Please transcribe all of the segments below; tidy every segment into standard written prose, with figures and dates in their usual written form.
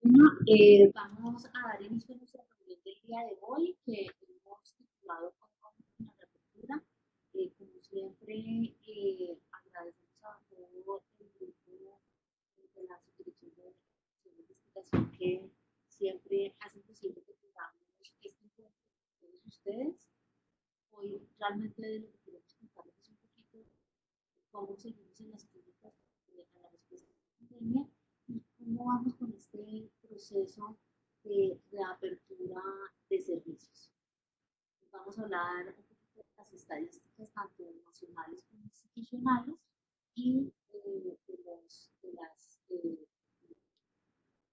Bueno, vamos a dar inicio a nuestra reunión del día de hoy, que hemos titulado como la reapertura. Como siempre, agradecemos a todo el grupo de la Subdirección de Investigación que siempre hacen posible que tengamos este encuentro con todos ustedes. Hoy realmente lo que queremos contarles es un poquito cómo seguimos en las clínicas a la respuesta de la pandemia y cómo vamos con este proceso de reapertura de servicios. Vamos a hablar un poquito de las estadísticas, tanto nacionales como institucionales, y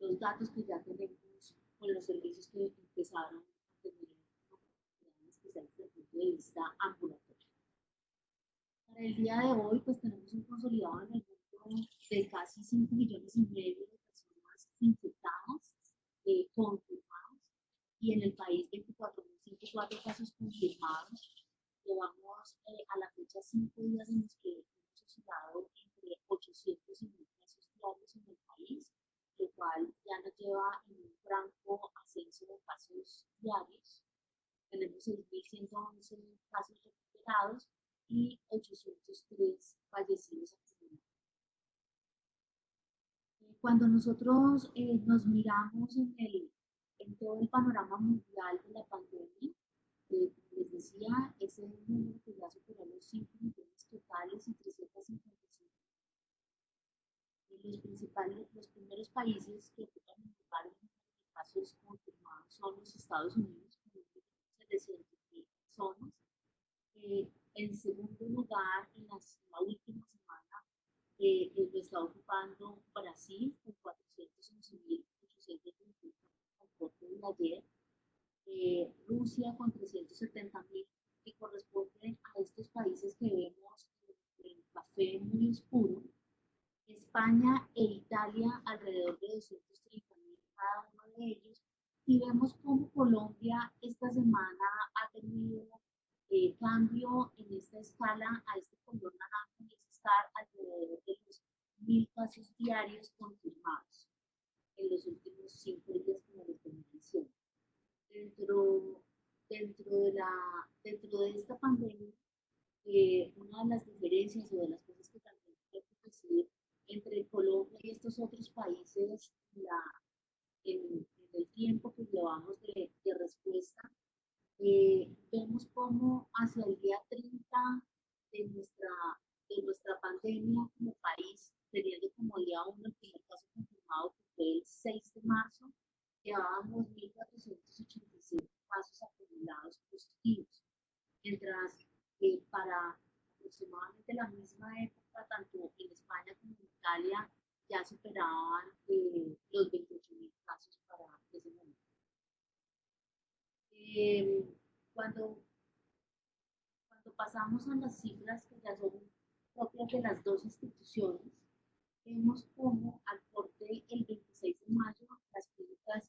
los datos que ya tenemos con los servicios que empezaron a tener una especial desde el punto de vista ambulatorio. Para el día de hoy, pues tenemos un consolidado en el mundo de casi 5 millones y medio de personas infectadas, confirmadas, y en el país 24.054 casos confirmados. Llevamos a la fecha 5 días en los que hemos oscilado entre 800 y 1000 casos diarios en el país, lo cual ya nos lleva en un franco ascenso de casos diarios. Tenemos 6.111 casos recuperados y 803 fallecidos acumulados. Cuando nosotros nos miramos en todo el panorama mundial de la pandemia, como les decía, ese número que ya superó los 5 millones totales y 355. Los primeros países que ocupan el lugar en casos confirmados son los Estados Unidos, con 700.000 personas. En segundo lugar, la última semana, lo está ocupando Brasil con 411.821 reporte de ayer, Rusia con 370.000, que corresponden a estos países que vemos en café muy oscuro. España e Italia alrededor de 230.000 cada uno de ellos, y vemos cómo Colombia esta semana ha tenido cambio en esta escala a este color naranja, y es estar alrededor de los 1.000 casos diarios confirmados en los últimos 5 días, como les venía diciendo. Dentro, dentro de esta pandemia, una de las diferencias o de las cosas que también hay que decir entre Colombia y estos otros países en el tiempo que llevamos de respuesta, vemos cómo hacia el día 30 de nuestra, de nuestra pandemia como país, teniendo como día 1 el primer caso confirmado, que fue el 6 de marzo, llevábamos 1.485 casos acumulados positivos, mientras que para aproximadamente la misma época, tanto en España como en Italia, ya superaban los 28.000 casos para ese momento. Eh, cuando, cuando pasamos a las cifras que ya son propias de las dos instituciones, vemos cómo al corte el 26 de mayo las clínicas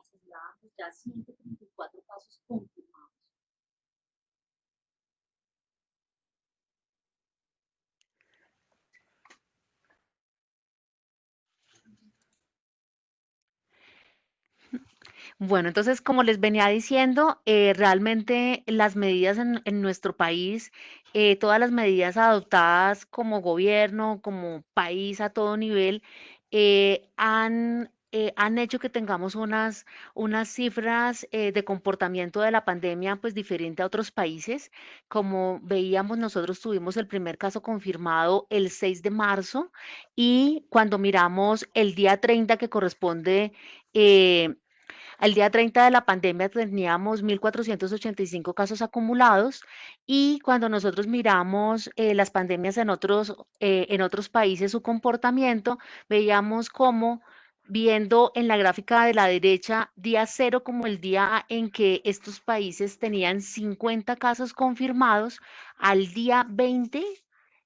aseguraban ya 134 casos confirmados. Bueno, entonces, como les venía diciendo, realmente las medidas en nuestro país, todas las medidas adoptadas como gobierno, como país a todo nivel, han hecho que tengamos unas cifras de comportamiento de la pandemia pues diferente a otros países. Como veíamos, nosotros tuvimos el primer caso confirmado el 6 de marzo, y cuando miramos el día 30 que corresponde... al día 30 de la pandemia teníamos 1.485 casos acumulados, y cuando nosotros miramos las pandemias en otros países, su comportamiento, veíamos como viendo en la gráfica de la derecha día cero como el día en que estos países tenían 50 casos confirmados, al día 20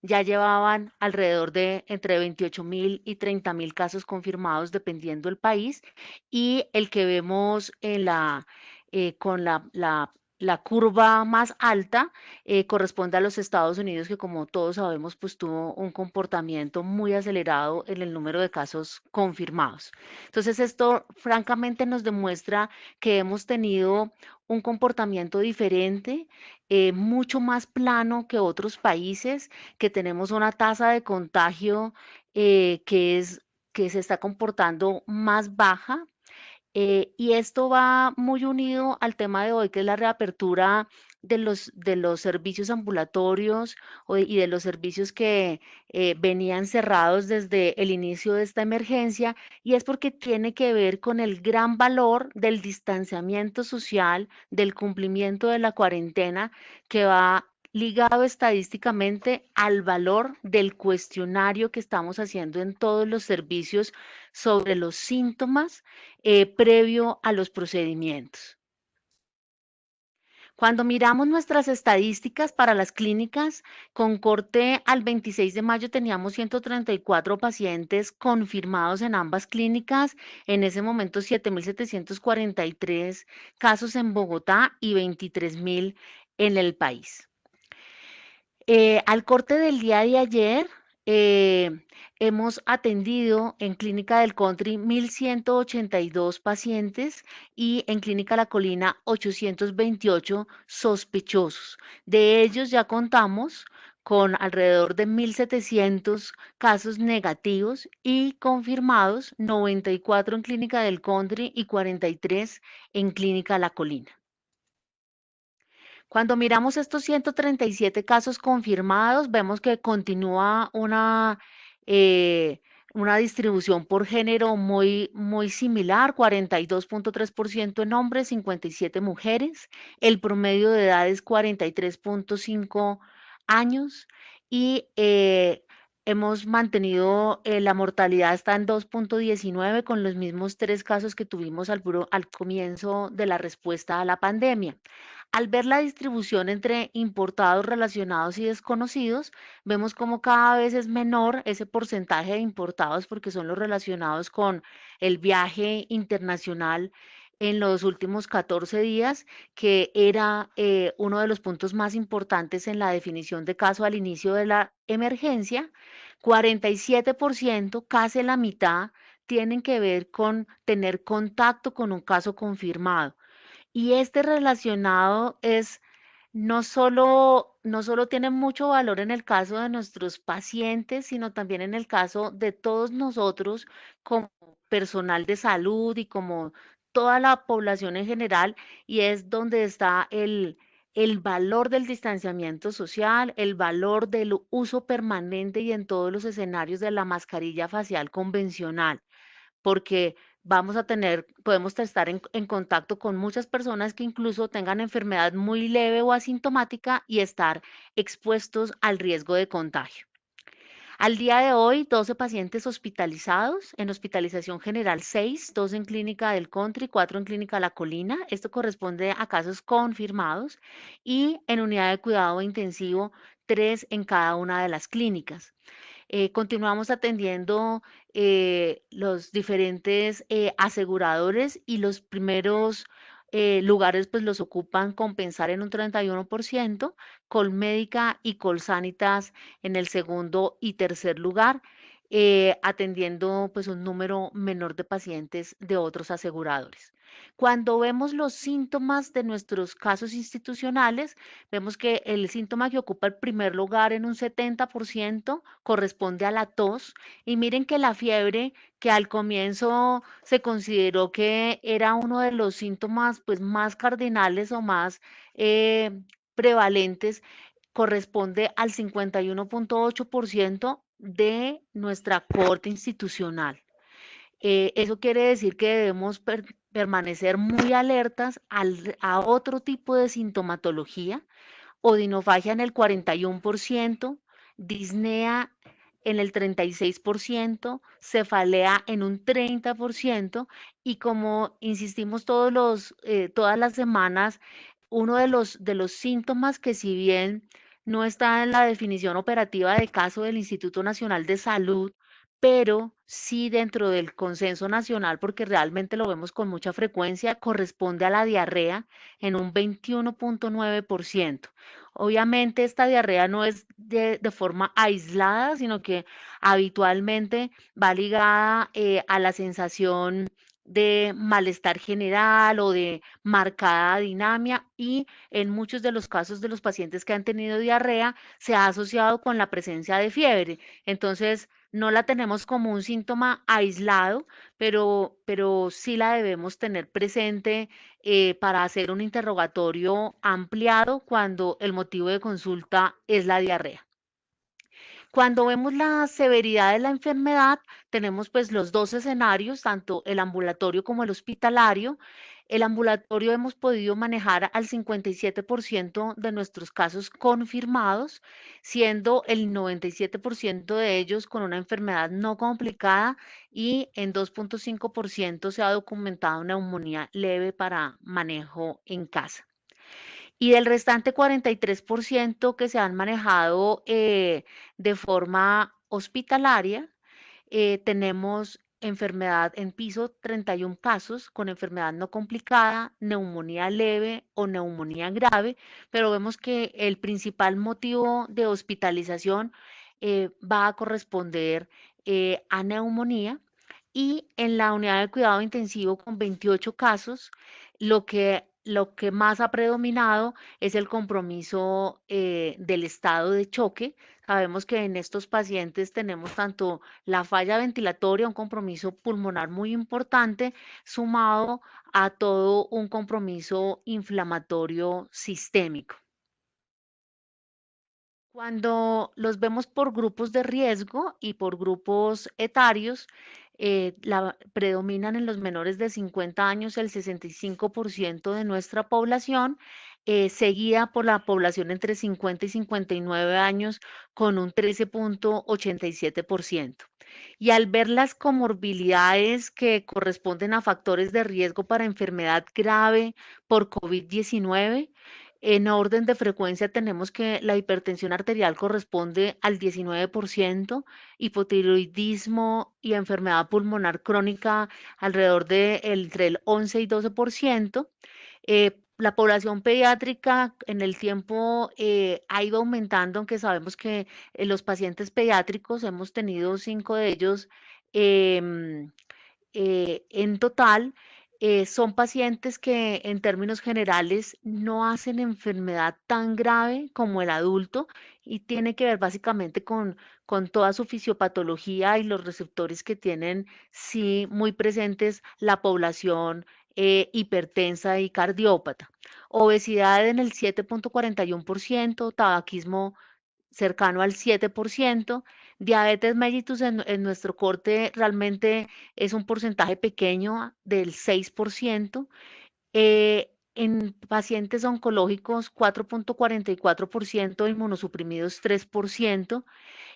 ya llevaban alrededor de entre 28.000 y 30.000 casos confirmados dependiendo del país, y el que vemos con la curva más alta corresponde a los Estados Unidos, que como todos sabemos, pues tuvo un comportamiento muy acelerado en el número de casos confirmados. Entonces, esto francamente nos demuestra que hemos tenido un comportamiento diferente, mucho más plano que otros países, que tenemos una tasa de contagio que se está comportando más baja, y esto va muy unido al tema de hoy, que es la reapertura de los servicios ambulatorios y de los servicios que venían cerrados desde el inicio de esta emergencia, y es porque tiene que ver con el gran valor del distanciamiento social, del cumplimiento de la cuarentena, que va ligado estadísticamente al valor del cuestionario que estamos haciendo en todos los servicios sobre los síntomas previo a los procedimientos. Cuando miramos nuestras estadísticas para las clínicas, con corte al 26 de mayo teníamos 134 pacientes confirmados en ambas clínicas, en ese momento 7.743 casos en Bogotá y 23.000 en el país. Al corte del día de ayer, eh, hemos atendido en Clínica del Country 1.182 pacientes y en Clínica La Colina 828 sospechosos. De ellos ya contamos con alrededor de 1.700 casos negativos y confirmados, 94 en Clínica del Country y 43 en Clínica La Colina. Cuando miramos estos 137 casos confirmados, vemos que continúa eh, una distribución por género muy similar, 42.3% en hombres, 57 mujeres. El promedio de edad es 43.5 años y hemos mantenido la mortalidad está en 2.19 con los mismos 3 casos que tuvimos al comienzo de la respuesta a la pandemia. Al ver la distribución entre importados, relacionados y desconocidos, vemos como cada vez es menor ese porcentaje de importados porque son los relacionados con el viaje internacional en los últimos 14 días, que era uno de los puntos más importantes en la definición de caso al inicio de la emergencia. 47%, casi la mitad, tienen que ver con tener contacto con un caso confirmado. Y este relacionado es no solo tiene mucho valor en el caso de nuestros pacientes, sino también en el caso de todos nosotros como personal de salud y como toda la población en general, y es donde está el valor del distanciamiento social, el valor del uso permanente y en todos los escenarios de la mascarilla facial convencional, porque podemos estar en contacto con muchas personas que incluso tengan enfermedad muy leve o asintomática y estar expuestos al riesgo de contagio. Al día de hoy, 12 pacientes hospitalizados, en hospitalización general 6, 2 en clínica del Country, 4 en clínica La Colina. Esto corresponde a casos confirmados y en unidad de cuidado intensivo 3 en cada una de las clínicas. Continuamos atendiendo los diferentes aseguradores y los primeros lugares pues los ocupan Compensar en un 31%, Colmédica y Colsanitas en el segundo y tercer lugar, atendiendo pues un número menor de pacientes de otros aseguradores. Cuando vemos los síntomas de nuestros casos institucionales, vemos que el síntoma que ocupa el primer lugar en un 70% corresponde a la tos. Y miren que la fiebre, que al comienzo se consideró que era uno de los síntomas pues, más cardinales o más prevalentes, corresponde al 51.8% de nuestra cohorte institucional. Eso quiere decir que debemos permanecer muy alertas a otro tipo de sintomatología: odinofagia en el 41%, disnea en el 36%, cefalea en un 30%, y como insistimos todas las semanas, uno de los síntomas que, si bien no está en la definición operativa de caso del Instituto Nacional de Salud, pero sí dentro del consenso nacional, porque realmente lo vemos con mucha frecuencia, corresponde a la diarrea en un 21.9%. Obviamente esta diarrea no es de forma aislada, sino que habitualmente va ligada a la sensación de malestar general o de marcada dinamia, y en muchos de los casos de los pacientes que han tenido diarrea se ha asociado con la presencia de fiebre. Entonces, no la tenemos como un síntoma aislado, pero sí la debemos tener presente para hacer un interrogatorio ampliado cuando el motivo de consulta es la diarrea. Cuando vemos la severidad de la enfermedad, tenemos pues los dos escenarios, tanto el ambulatorio como el hospitalario. El ambulatorio hemos podido manejar al 57% de nuestros casos confirmados, siendo el 97% de ellos con una enfermedad no complicada, y en 2.5% se ha documentado neumonía leve para manejo en casa. Y del restante 43% que se han manejado de forma hospitalaria, tenemos enfermedad en piso, 31 casos con enfermedad no complicada, neumonía leve o neumonía grave, pero vemos que el principal motivo de hospitalización va a corresponder a neumonía. Y en la unidad de cuidado intensivo con 28 casos, lo que más ha predominado es el compromiso del estado de choque. Sabemos que en estos pacientes tenemos tanto la falla ventilatoria, un compromiso pulmonar muy importante, sumado a todo un compromiso inflamatorio sistémico. Cuando los vemos por grupos de riesgo y por grupos etarios, predominan en los menores de 50 años el 65% de nuestra población, seguida por la población entre 50 y 59 años con un 13.87%. Y al ver las comorbilidades que corresponden a factores de riesgo para enfermedad grave por COVID-19, en orden de frecuencia tenemos que la hipertensión arterial corresponde al 19%, hipotiroidismo y enfermedad pulmonar crónica alrededor de entre el 11 y 12%. La población pediátrica en el tiempo ha ido aumentando, aunque sabemos que los pacientes pediátricos hemos tenido 5 de ellos em, en total. Son pacientes que en términos generales no hacen enfermedad tan grave como el adulto, y tiene que ver básicamente con toda su fisiopatología y los receptores que tienen, sí, muy presentes la población hipertensa y cardiópata. Obesidad en el 7.41%, tabaquismo cercano al 7%. Diabetes mellitus en nuestro corte realmente es un porcentaje pequeño del 6%. En pacientes oncológicos, 4.44%, inmunosuprimidos 3%,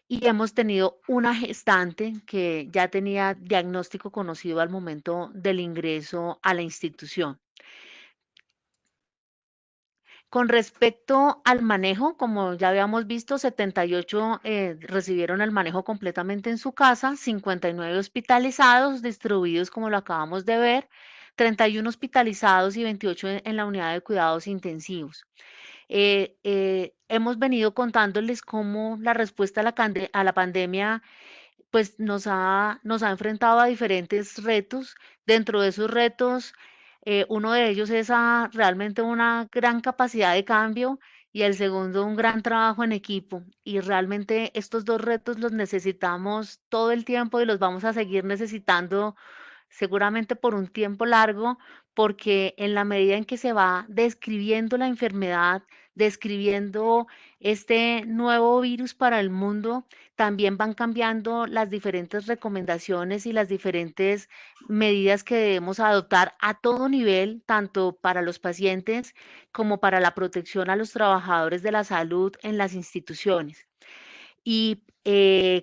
y hemos tenido una gestante que ya tenía diagnóstico conocido al momento del ingreso a la institución. Con respecto al manejo, como ya habíamos visto, 78 recibieron el manejo completamente en su casa, 59 hospitalizados, distribuidos como lo acabamos de ver, 31 hospitalizados y 28 en la unidad de cuidados intensivos. Hemos venido contándoles cómo la respuesta a la pandemia pues nos ha enfrentado a diferentes retos. Dentro de esos retos, uno de ellos es realmente una gran capacidad de cambio, y el segundo, un gran trabajo en equipo. Y realmente estos dos retos los necesitamos todo el tiempo y los vamos a seguir necesitando seguramente por un tiempo largo, porque en la medida en que se va describiendo la enfermedad, describiendo este nuevo virus para el mundo, también van cambiando las diferentes recomendaciones y las diferentes medidas que debemos adoptar a todo nivel, tanto para los pacientes como para la protección a los trabajadores de la salud en las instituciones. Y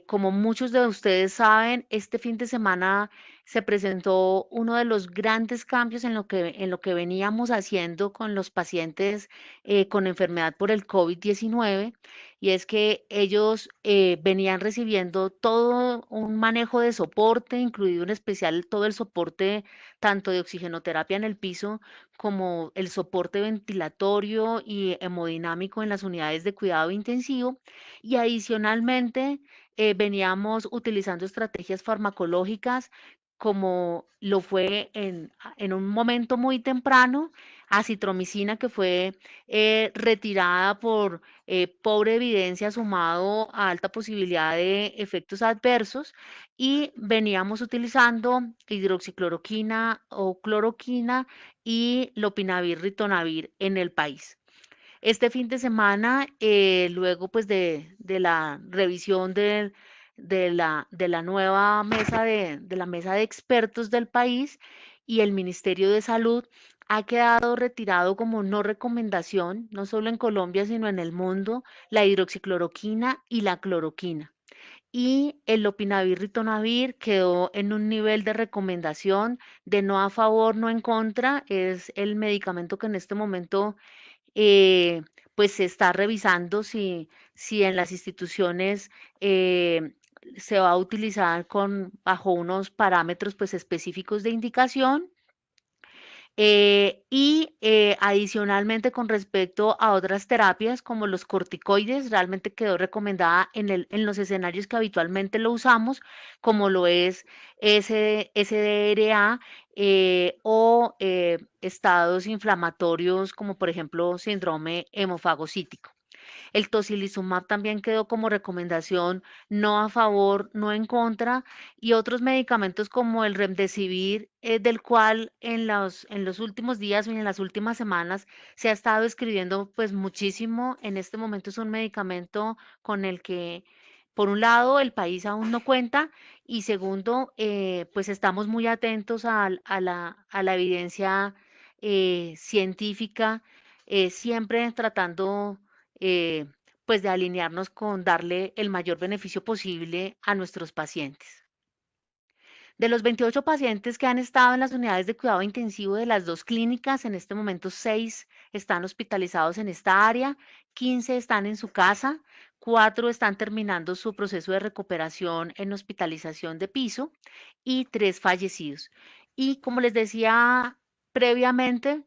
como muchos de ustedes saben, este fin de semana se presentó uno de los grandes cambios en lo que veníamos haciendo con los pacientes con enfermedad por el COVID-19, y es que ellos venían recibiendo todo un manejo de soporte, incluido en especial todo el soporte tanto de oxigenoterapia en el piso como el soporte ventilatorio y hemodinámico en las unidades de cuidado intensivo, y adicionalmente veníamos utilizando estrategias farmacológicas como lo fue en un momento muy temprano, acitromicina, que fue retirada por pobre evidencia sumado a alta posibilidad de efectos adversos, y veníamos utilizando hidroxicloroquina o cloroquina y lopinavir, ritonavir en el país. Este fin de semana, luego pues de la revisión de la nueva mesa de la mesa de expertos del país, y el Ministerio de Salud ha quedado retirado como no recomendación, no solo en Colombia, sino en el mundo, la hidroxicloroquina y la cloroquina. Y el lopinavir, ritonavir quedó en un nivel de recomendación de no a favor, no en contra. Es el medicamento que en este momento eh, pues se está revisando si en las instituciones se va a utilizar bajo unos parámetros pues específicos de indicación. Adicionalmente, con respecto a otras terapias como los corticoides, realmente quedó recomendada en los escenarios que habitualmente lo usamos, como lo es SDRA, o estados inflamatorios como por ejemplo síndrome hemofagocítico. El tocilizumab también quedó como recomendación no a favor, no en contra, y otros medicamentos como el remdesivir, del cual en los últimos días o en las últimas semanas se ha estado escribiendo pues muchísimo. En este momento es un medicamento con el que, por un lado, el país aún no cuenta, y segundo, pues estamos muy atentos a la evidencia científica, siempre tratando eh, pues de alinearnos con darle el mayor beneficio posible a nuestros pacientes. De los 28 pacientes que han estado en las unidades de cuidado intensivo de las dos clínicas, en este momento 6 están hospitalizados en esta área, 15 están en su casa, 4 están terminando su proceso de recuperación en hospitalización de piso, y 3 fallecidos. Y como les decía previamente,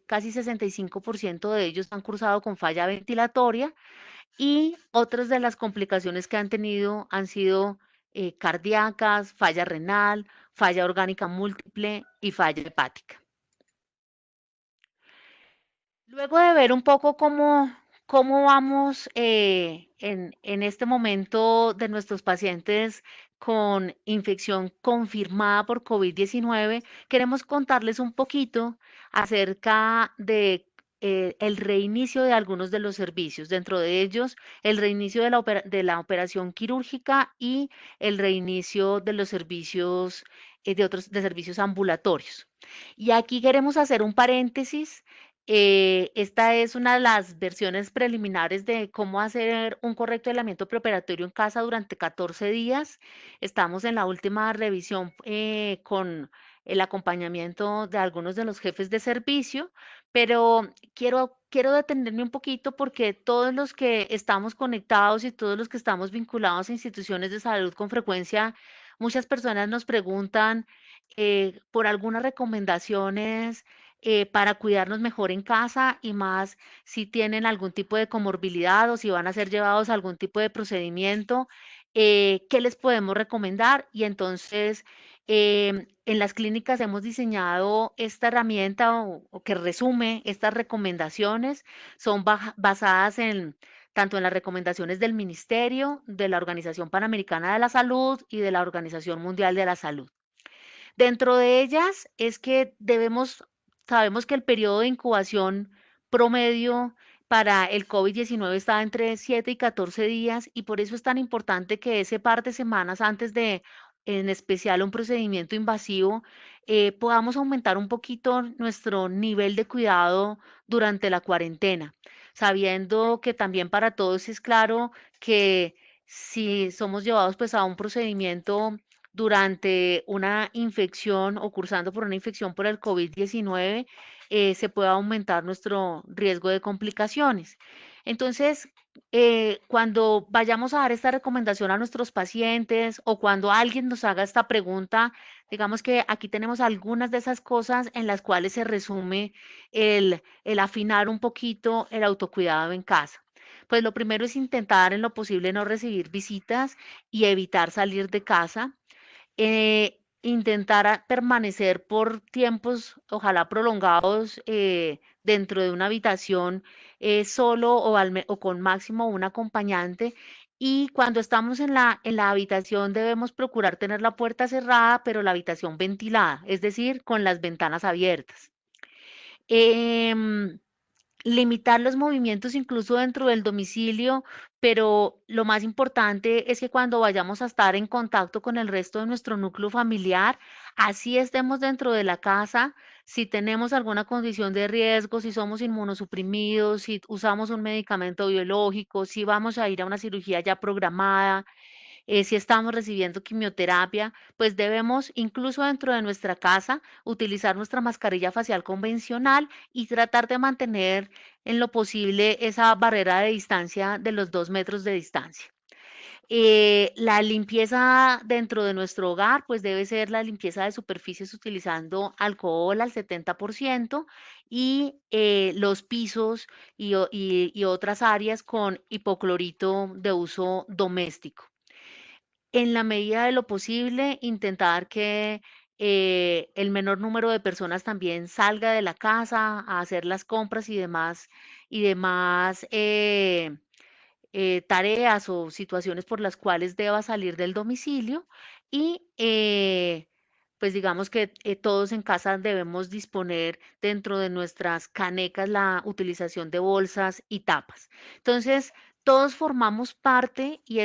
casi 65% de ellos han cursado con falla ventilatoria, y otras de las complicaciones que han tenido han sido cardíacas, falla renal, falla orgánica múltiple y falla hepática. Luego de ver un poco cómo vamos en este momento de nuestros pacientes con infección confirmada por COVID-19, queremos contarles un poquito acerca de el reinicio de algunos de los servicios, dentro de ellos el reinicio de la operación quirúrgica y el reinicio de los servicios de servicios ambulatorios. Y aquí queremos hacer un paréntesis. Esta es una de las versiones preliminares de cómo hacer un correcto aislamiento preoperatorio en casa durante 14 días. Estamos en la última revisión con el acompañamiento de algunos de los jefes de servicio, pero quiero detenerme un poquito porque todos los que estamos conectados y todos los que estamos vinculados a instituciones de salud con frecuencia, muchas personas nos preguntan por algunas recomendaciones para cuidarnos mejor en casa, y más si tienen algún tipo de comorbilidad o si van a ser llevados a algún tipo de procedimiento, ¿qué les podemos recomendar? Y entonces, en las clínicas hemos diseñado esta herramienta o que resume estas recomendaciones. Son basadas en tanto en las recomendaciones del Ministerio, de la Organización Panamericana de la Salud y de la Organización Mundial de la Salud. Dentro de ellas es que sabemos que el periodo de incubación promedio para el COVID-19 está entre 7 y 14 días, y por eso es tan importante que ese par de semanas antes de, en especial, un procedimiento invasivo, podamos aumentar un poquito nuestro nivel de cuidado durante la cuarentena, sabiendo que también para todos es claro que si somos llevados pues a un procedimiento durante una infección o cursando por una infección por el COVID-19, se puede aumentar nuestro riesgo de complicaciones. Entonces, cuando vayamos a dar esta recomendación a nuestros pacientes o cuando alguien nos haga esta pregunta, digamos que aquí tenemos algunas de esas cosas en las cuales se resume el afinar un poquito el autocuidado en casa. Pues lo primero es intentar en lo posible no recibir visitas y evitar salir de casa. Intentar permanecer por tiempos, ojalá prolongados, dentro de una habitación solo o con máximo un acompañante. Y cuando estamos en la habitación debemos procurar tener la puerta cerrada, pero la habitación ventilada, es decir, con las ventanas abiertas. Em, Limitar los movimientos incluso dentro del domicilio, pero lo más importante es que cuando vayamos a estar en contacto con el resto de nuestro núcleo familiar, así estemos dentro de la casa, si tenemos alguna condición de riesgo, si somos inmunosuprimidos, si usamos un medicamento biológico, si vamos a ir a una cirugía ya programada, si estamos recibiendo quimioterapia, pues debemos, incluso dentro de nuestra casa, utilizar nuestra mascarilla facial convencional y tratar de mantener en lo posible esa barrera de distancia de los 2 metros de distancia. La limpieza dentro de nuestro hogar, pues debe ser la limpieza de superficies utilizando alcohol al 70% y los pisos y otras áreas con hipoclorito de uso doméstico. En la medida de lo posible, intentar que el menor número de personas también salga de la casa a hacer las compras y demás tareas o situaciones por las cuales deba salir del domicilio y pues digamos que todos en casa debemos disponer dentro de nuestras canecas la utilización de bolsas y tapas. Entonces, todos formamos parte y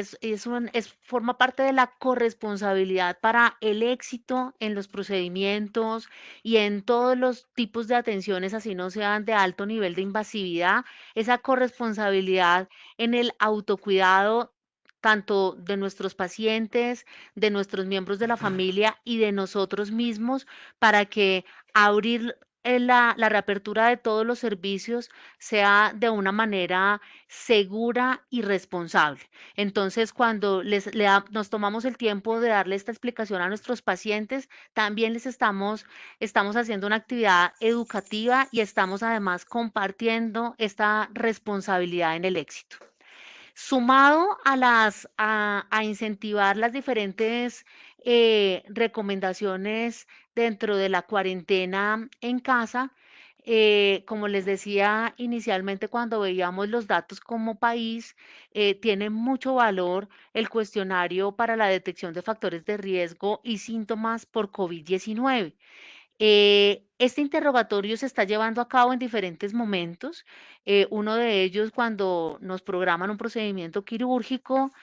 forma parte de la corresponsabilidad para el éxito en los procedimientos y en todos los tipos de atenciones, así no sean de alto nivel de invasividad, esa corresponsabilidad en el autocuidado tanto de nuestros pacientes, de nuestros miembros de la familia y de nosotros mismos para que abrir la reapertura de todos los servicios sea de una manera segura y responsable. Entonces, cuando nos tomamos el tiempo de darle esta explicación a nuestros pacientes, también estamos haciendo una actividad educativa y estamos además compartiendo esta responsabilidad en el éxito. Sumado a incentivar las diferentes recomendaciones dentro de la cuarentena en casa, como les decía inicialmente cuando veíamos los datos como país, tiene mucho valor el cuestionario para la detección de factores de riesgo y síntomas por COVID-19. Este interrogatorio se está llevando a cabo en diferentes momentos. Uno de ellos cuando nos programan un procedimiento quirúrgico.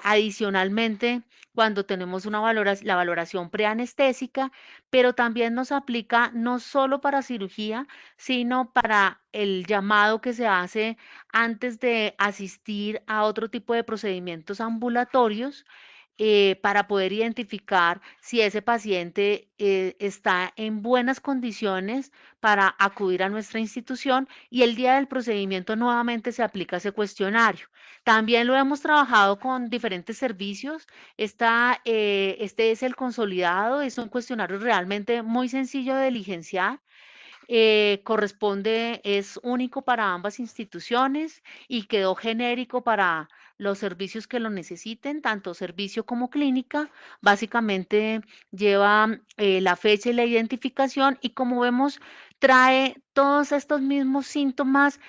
Adicionalmente, cuando tenemos la valoración preanestésica, pero también nos aplica no solo para cirugía, sino para el llamado que se hace antes de asistir a otro tipo de procedimientos ambulatorios para poder identificar si ese paciente está en buenas condiciones para acudir a nuestra institución y el día del procedimiento nuevamente se aplica ese cuestionario. También lo hemos trabajado con diferentes servicios. Este es el consolidado, es un cuestionario realmente muy sencillo de diligenciar. Es único para ambas instituciones y quedó genérico para los servicios que lo necesiten, tanto servicio como clínica. Básicamente lleva la fecha y la identificación y como vemos trae todos estos mismos síntomas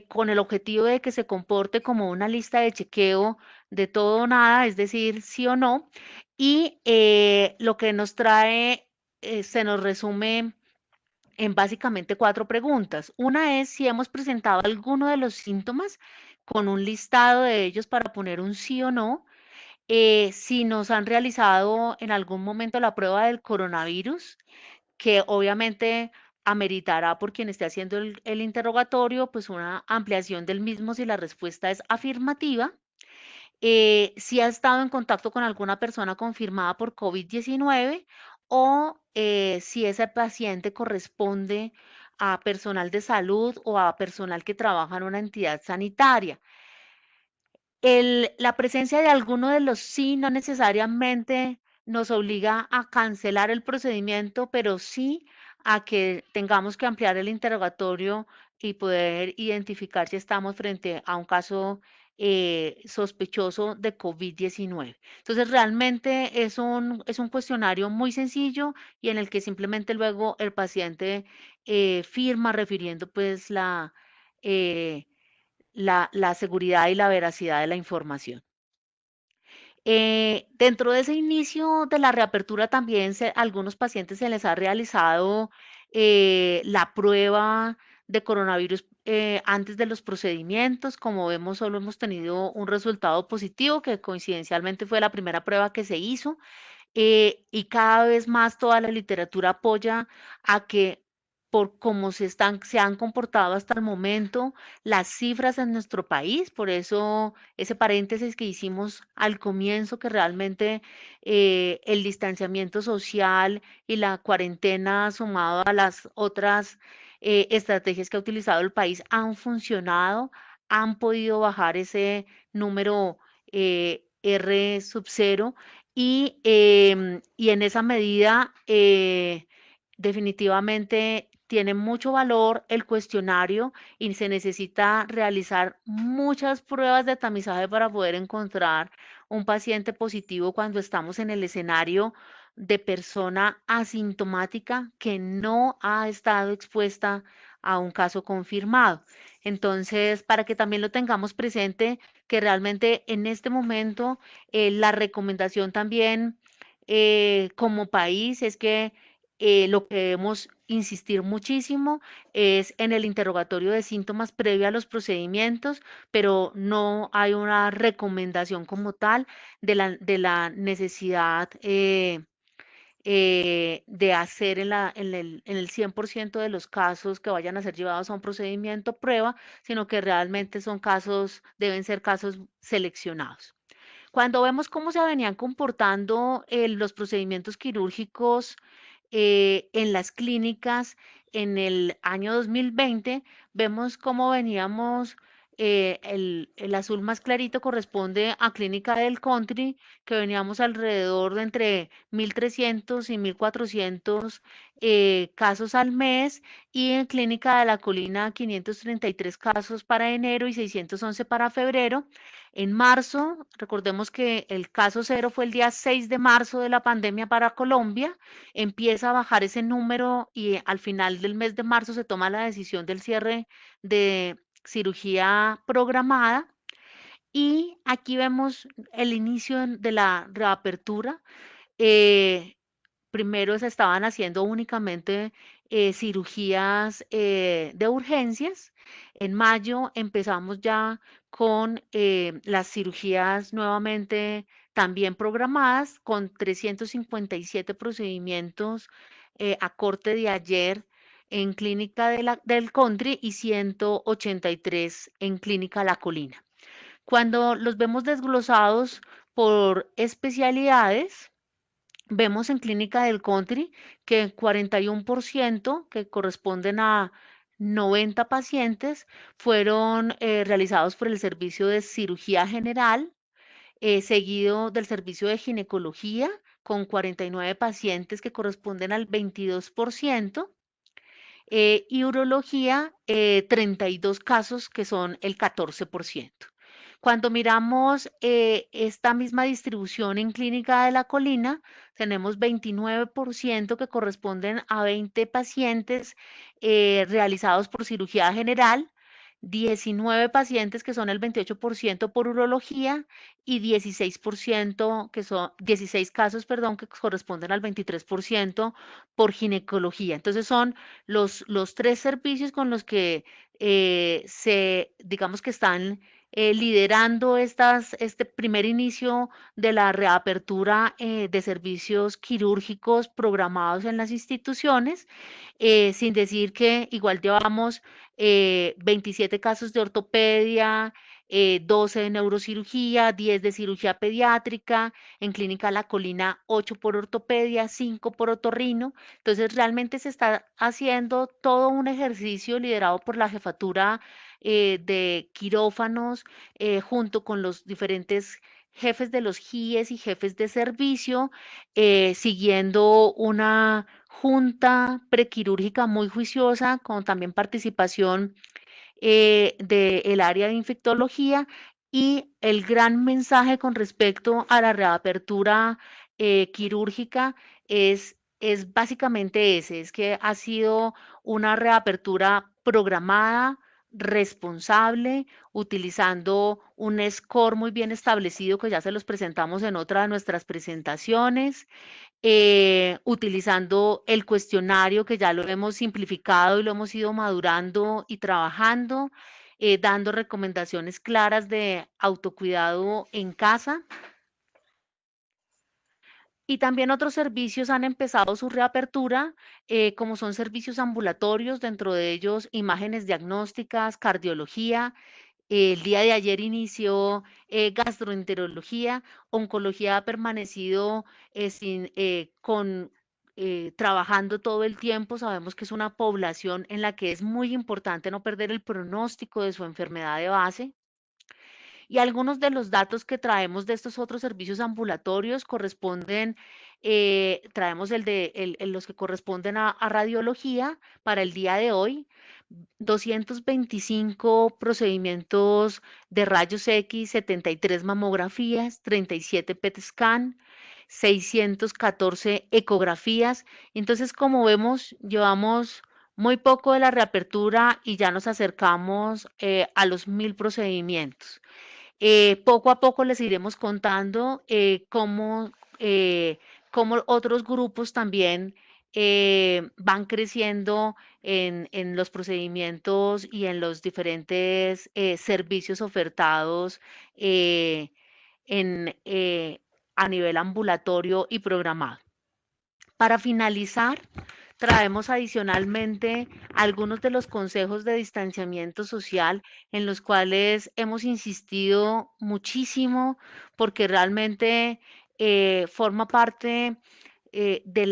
con el objetivo de que se comporte como una lista de chequeo de todo o nada, es decir, sí o no. Y lo que nos trae, se nos resume en básicamente 4 preguntas. Una es si hemos presentado alguno de los síntomas con un listado de ellos para poner un sí o no. Si nos han realizado en algún momento la prueba del coronavirus, que obviamente ameritará por quien esté haciendo el interrogatorio, pues una ampliación del mismo si la respuesta es afirmativa. si ha estado en contacto con alguna persona confirmada por COVID-19 o si ese paciente corresponde a personal de salud o a personal que trabaja en una entidad sanitaria. La presencia de alguno de los sí no necesariamente nos obliga a cancelar el procedimiento, pero sí a que tengamos que ampliar el interrogatorio y poder identificar si estamos frente a un caso sospechoso de COVID-19. Entonces, realmente es un cuestionario muy sencillo y en el que simplemente luego el paciente firma refiriendo pues eh, la seguridad y la veracidad de la información. Dentro de ese inicio de la reapertura también a algunos pacientes se les ha realizado la prueba de coronavirus antes de los procedimientos. Como vemos, solo hemos tenido un resultado positivo, que coincidencialmente fue la primera prueba que se hizo. Y cada vez más toda la literatura apoya a que por cómo se han comportado hasta el momento las cifras en nuestro país, por eso ese paréntesis que hicimos al comienzo, que realmente el distanciamiento social y la cuarentena sumado a las otras estrategias que ha utilizado el país han funcionado, han podido bajar ese número R sub cero y en esa medida, definitivamente tiene mucho valor el cuestionario y se necesita realizar muchas pruebas de tamizaje para poder encontrar un paciente positivo cuando estamos en el escenario de persona asintomática que no ha estado expuesta a un caso confirmado. Entonces, para que también lo tengamos presente, que realmente en este momento la recomendación también como país es que lo que debemos insistir muchísimo es en el interrogatorio de síntomas previo a los procedimientos, pero no hay una recomendación como tal de la necesidad de hacer en el 100% de los casos que vayan a ser llevados a un procedimiento prueba, sino que realmente son casos, deben ser casos seleccionados. Cuando vemos cómo se venían comportando los procedimientos quirúrgicos en las clínicas en el año 2020, vemos cómo veníamos, el azul más clarito corresponde a Clínica del Country, que veníamos alrededor de entre 1.300 y 1.400 casos al mes, y en Clínica de la Colina 533 casos para enero y 611 para febrero. En marzo, recordemos que el caso cero fue el día 6 de marzo de la pandemia para Colombia, empieza a bajar ese número y al final del mes de marzo se toma la decisión del cierre de cirugía programada. Y aquí vemos el inicio de la reapertura. Eh, Primero se estaban haciendo únicamente cirugías de urgencias. En mayo empezamos ya con las cirugías nuevamente también programadas, con 357 procedimientos a corte de ayer en Clínica del Country y 183 en Clínica La Colina. Cuando los vemos desglosados por especialidades, vemos en Clínica del Country que 41%, que corresponden a 90 pacientes, fueron realizados por el servicio de cirugía general, seguido del servicio de ginecología, con 49 pacientes que corresponden al 22%, y urología, 32 casos que son el 14%. Cuando miramos esta misma distribución en Clínica de la Colina, tenemos 29% que corresponden a 20 pacientes realizados por cirugía general, 19 pacientes que son el 28% por urología y 16% que son 16 casos, perdón, que corresponden al 23% por ginecología. Entonces son los tres servicios con los que digamos que están liderando este primer inicio de la reapertura de servicios quirúrgicos programados en las instituciones, sin decir que igual llevamos 27 casos de ortopedia, 12 de neurocirugía, 10 de cirugía pediátrica, en Clínica La Colina 8 por ortopedia, 5 por otorrino. Entonces realmente se está haciendo todo un ejercicio liderado por la jefatura de quirófanos junto con los diferentes jefes de los GIES y jefes de servicio, siguiendo una junta prequirúrgica muy juiciosa, con también participación del área de infectología y el gran mensaje con respecto a la reapertura quirúrgica es básicamente ese, es que ha sido una reapertura programada, responsable, utilizando un score muy bien establecido que ya se los presentamos en otra de nuestras presentaciones, utilizando el cuestionario que ya lo hemos simplificado y lo hemos ido madurando y trabajando, dando recomendaciones claras de autocuidado en casa. Y también otros servicios han empezado su reapertura, como son servicios ambulatorios, dentro de ellos imágenes diagnósticas, cardiología. El día de ayer inició gastroenterología, oncología ha permanecido trabajando todo el tiempo. Sabemos que es una población en la que es muy importante no perder el pronóstico de su enfermedad de base. Y algunos de los datos que traemos de estos otros servicios ambulatorios corresponden, traemos los que corresponden a radiología para el día de hoy, 225 procedimientos de rayos X, 73 mamografías, 37 PET scan, 614 ecografías. Entonces, como vemos, llevamos muy poco de la reapertura y ya nos acercamos a los 1000 procedimientos. Poco a poco les iremos contando cómo otros grupos también van creciendo en los procedimientos y en los diferentes servicios ofertados eh, en, a nivel ambulatorio y programado. Para finalizar, traemos adicionalmente algunos de los consejos de distanciamiento social en los cuales hemos insistido muchísimo porque realmente forma parte es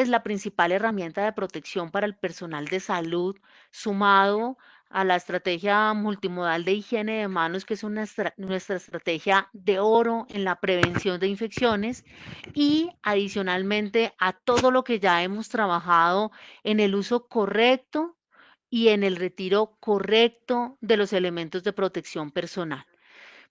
la principal herramienta de protección para el personal de salud, sumado a la estrategia multimodal de higiene de manos, que es nuestra estrategia de oro en la prevención de infecciones, y adicionalmente a todo lo que ya hemos trabajado en el uso correcto y en el retiro correcto de los elementos de protección personal.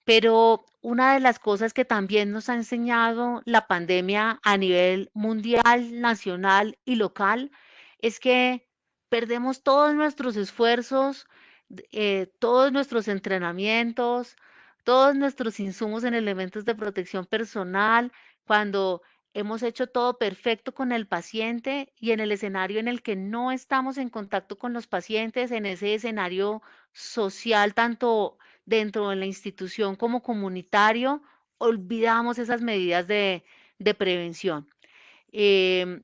Pero una de las cosas que también nos ha enseñado la pandemia a nivel mundial, nacional y local es que perdemos todos nuestros esfuerzos, todos nuestros entrenamientos, todos nuestros insumos en elementos de protección personal cuando hemos hecho todo perfecto con el paciente y en el escenario en el que no estamos en contacto con los pacientes, en ese escenario social, tanto dentro de la institución como comunitario, olvidamos esas medidas de prevención. Em,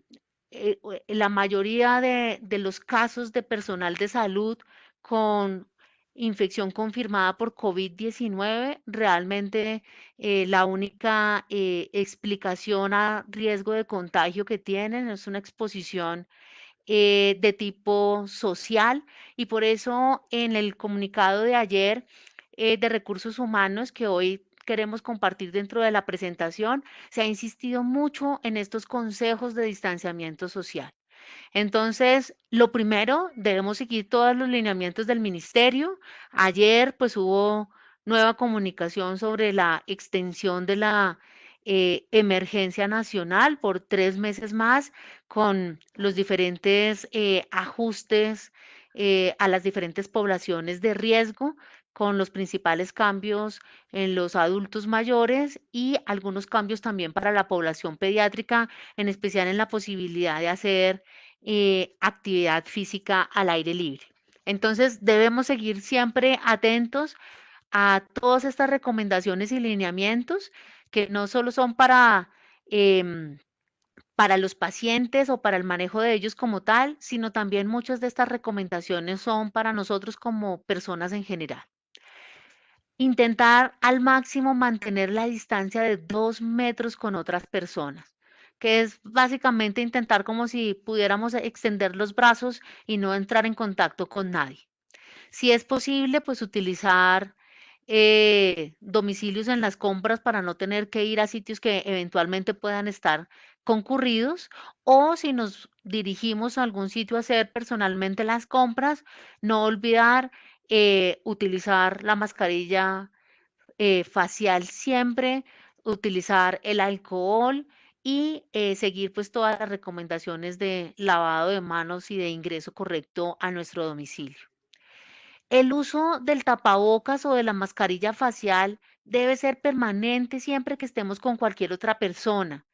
la mayoría de los casos de personal de salud con infección confirmada por COVID-19, realmente la única explicación a riesgo de contagio que tienen es una exposición de tipo social, y por eso en el comunicado de ayer de recursos humanos que hoy queremos compartir dentro de la presentación, se ha insistido mucho en estos consejos de distanciamiento social. Entonces, lo primero, debemos seguir todos los lineamientos del ministerio. Ayer, pues, hubo nueva comunicación sobre la extensión de la emergencia nacional por 3 meses más, con los diferentes ajustes a las diferentes poblaciones de riesgo, con los principales cambios en los adultos mayores y algunos cambios también para la población pediátrica, en especial en la posibilidad de hacer actividad física al aire libre. Entonces, debemos seguir siempre atentos a todas estas recomendaciones y lineamientos que no solo son para para los pacientes o para el manejo de ellos como tal, sino también muchas de estas recomendaciones son para nosotros como personas en general. Intentar al máximo mantener la distancia de 2 metros con otras personas, que es básicamente intentar como si pudiéramos extender los brazos y no entrar en contacto con nadie. Si es posible, pues utilizar domicilios en las compras para no tener que ir a sitios que eventualmente puedan estar concurridos, o si nos dirigimos a algún sitio a hacer personalmente las compras, no olvidar utilizar la mascarilla facial siempre, utilizar el alcohol y seguir pues todas las recomendaciones de lavado de manos y de ingreso correcto a nuestro domicilio. El uso del tapabocas o de la mascarilla facial debe ser permanente siempre que estemos con cualquier otra persona,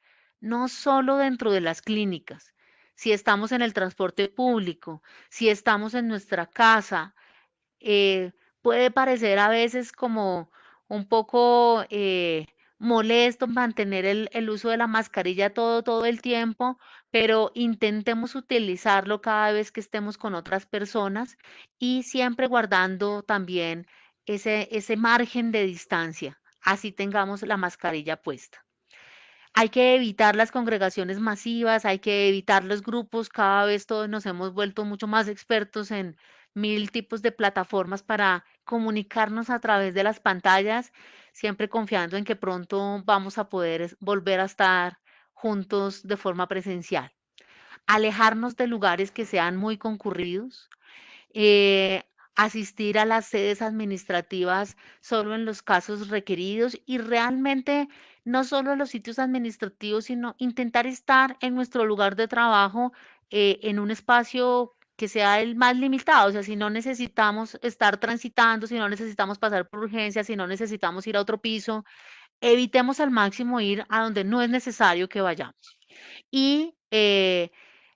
no solo dentro de las clínicas. Si estamos en el transporte público, si estamos en nuestra casa, puede parecer a veces como un poco molesto mantener el uso de la mascarilla todo el tiempo, pero intentemos utilizarlo cada vez que estemos con otras personas y siempre guardando también ese margen de distancia, así tengamos la mascarilla puesta. Hay que evitar las congregaciones masivas, hay que evitar los grupos, cada vez todos nos hemos vuelto mucho más expertos en mil tipos de plataformas para comunicarnos a través de las pantallas, siempre confiando en que pronto vamos a poder volver a estar juntos de forma presencial. Alejarnos de lugares que sean muy concurridos, eh, asistir a las sedes administrativas solo en los casos requeridos y realmente no solo en los sitios administrativos, sino intentar estar en nuestro lugar de trabajo en un espacio que sea el más limitado, o sea, si no necesitamos estar transitando, si no necesitamos pasar por urgencias, si no necesitamos ir a otro piso, evitemos al máximo ir a donde no es necesario que vayamos. Y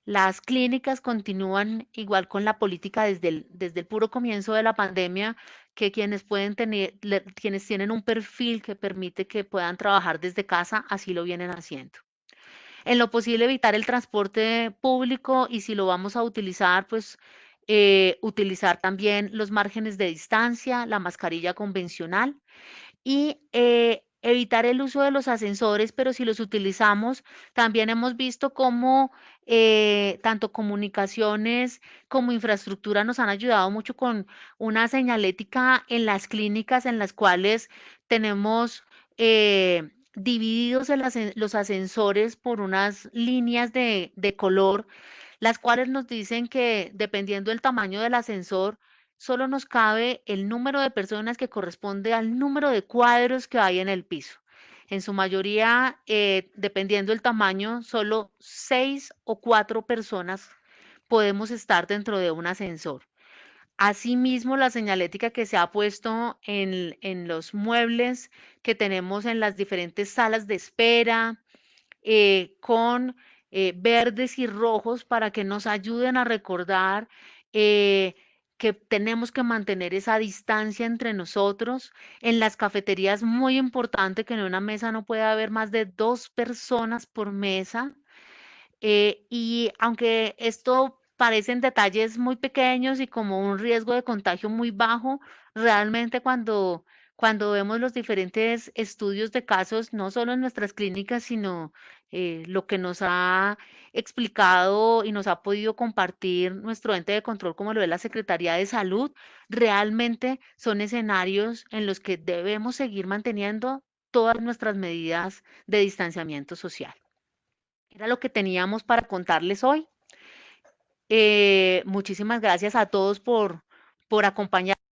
las clínicas continúan igual con la política desde el puro comienzo de la pandemia, que quienes pueden tener, quienes tienen un perfil que permite que puedan trabajar desde casa, así lo vienen haciendo. En lo posible evitar el transporte público y si lo vamos a utilizar, pues utilizar también los márgenes de distancia, la mascarilla convencional y evitar el uso de los ascensores, pero si los utilizamos, también hemos visto cómo tanto comunicaciones como infraestructura nos han ayudado mucho con una señalética en las clínicas en las cuales tenemos divididos los ascensores por unas líneas de color, las cuales nos dicen que dependiendo del tamaño del ascensor, solo nos cabe el número de personas que corresponde al número de cuadros que hay en el piso. En su mayoría, dependiendo del tamaño, solo 6 o 4 personas podemos estar dentro de un ascensor. Asimismo, la señalética que se ha puesto en los muebles que tenemos en las diferentes salas de espera, con verdes y rojos para que nos ayuden a recordar eh, que tenemos que mantener esa distancia entre nosotros. En las cafeterías, muy importante que en una mesa no puede haber más de 2 personas por mesa. Y aunque esto parecen detalles muy pequeños y como un riesgo de contagio muy bajo, realmente cuando vemos los diferentes estudios de casos, no solo en nuestras clínicas, sino lo que nos ha explicado y nos ha podido compartir nuestro ente de control, como lo es la Secretaría de Salud, realmente son escenarios en los que debemos seguir manteniendo todas nuestras medidas de distanciamiento social. Era lo que teníamos para contarles hoy. Muchísimas gracias a todos por acompañarnos.